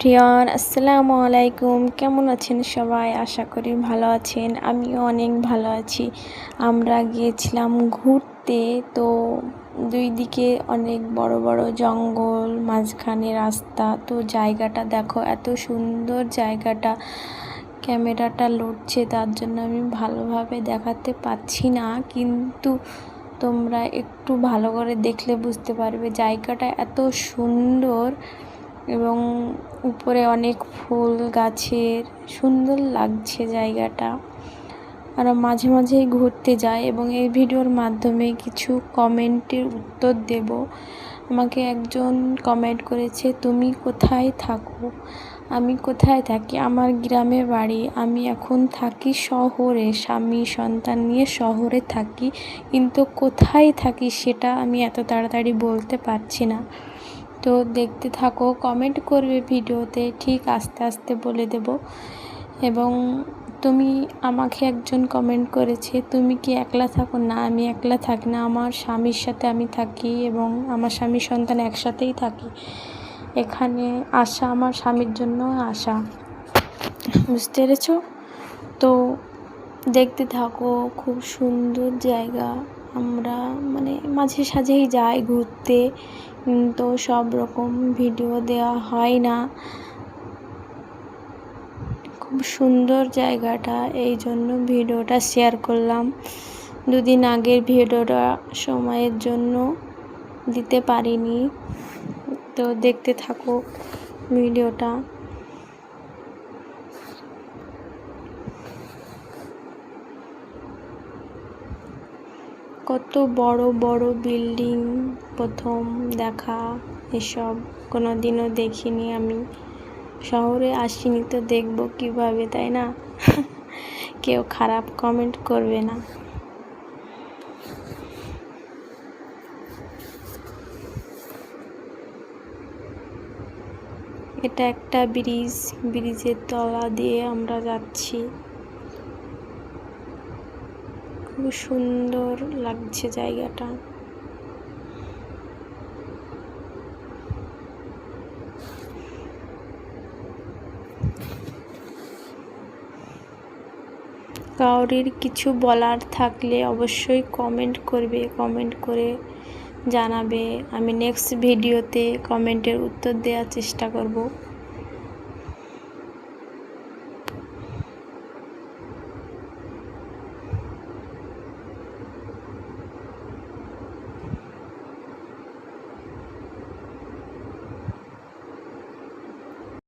Everyone, আসসালামু আলাইকুম। কেমন আছেন সবাই? আশা করি ভালো আছেন। আমিও অনেক ভালো আছি। আমরা গিয়েছিলাম ঘুরতে, তো দুই দিকে অনেক বড় বড় জঙ্গল, মাঝখানে রাস্তা। তো জায়গাটা দেখো, এত সুন্দর জায়গাটা। ক্যামেরাটা লড়ছে, তার জন্য আমি ভালোভাবে দেখাতে পাচ্ছি না, কিন্তু তোমরা একটু ভালো করে দেখলে বুঝতে পারবে জায়গাটা এত সুন্দর এবং উপরে অনেক ফুল গাছের, সুন্দর লাগছে জায়গাটা। আর মাঝে মাঝেই ঘুরতে যাই এবং এই ভিডিওর মাধ্যমে কিছু কমেন্টের উত্তর দেব। আমাকে একজন কমেন্ট করেছে, তুমি কোথায় থাকো? আমি কোথায় থাকি? আমার গ্রামে বাড়ি। আমি এখন থাকি শহরে, স্বামী সন্তান নিয়ে শহরে থাকি, কিন্তু কোথায় থাকি সেটা আমি এত তাড়াতাড়ি বলতে পারছি না। তো দেখতে থাকো, কমেন্ট করবে ভিডিওতে, ঠিক আস্তে আস্তে বলে দেব। এবং আমাকে একজন কমেন্ট করেছে, তুমি কি একলা থাকো? না, আমি একলা থাকি না, আমার স্বামীর সাথে আমি থাকি এবং আমার স্বামী সন্তান একসাথেই থাকি। এখানে আসা আমার স্বামীর জন্য আসা, বুঝতে পেরেছ? তো দেখতে থাকো, খুব সুন্দর জায়গা। আমরা মাঝে সাঝেই যাই ঘুরতে, তো সব রকম ভিডিও দেওয়া হয় না। খুব সুন্দর জায়গাটা, এই জন্য ভিডিওটা শেয়ার করলাম। দুদিন আগের ভিডিওটা সময়ের জন্য দিতে পারিনি। তো দেখতে থাকো ভিডিওটা। কত বড় বড় বিল্ডিং, প্রথম দেখা এসব, কোনো দিনও দেখিনি আমি। শহরে আসিনি তো দেখবো কিভাবে, তাই না? কেউ খারাপ কমেন্ট করবে না। এটা একটা ব্রিজ, ব্রিজের তলা দিয়ে আমরা যাচ্ছি। খুব সুন্দর লাগছে জায়গাটা। কাউরির কিছু বলার থাকলে অবশ্যই কমেন্ট করবে, কমেন্ট করে জানাবে। আমি নেক্সট ভিডিওতে কমেন্টের উত্তর দেওয়ার চেষ্টা করব।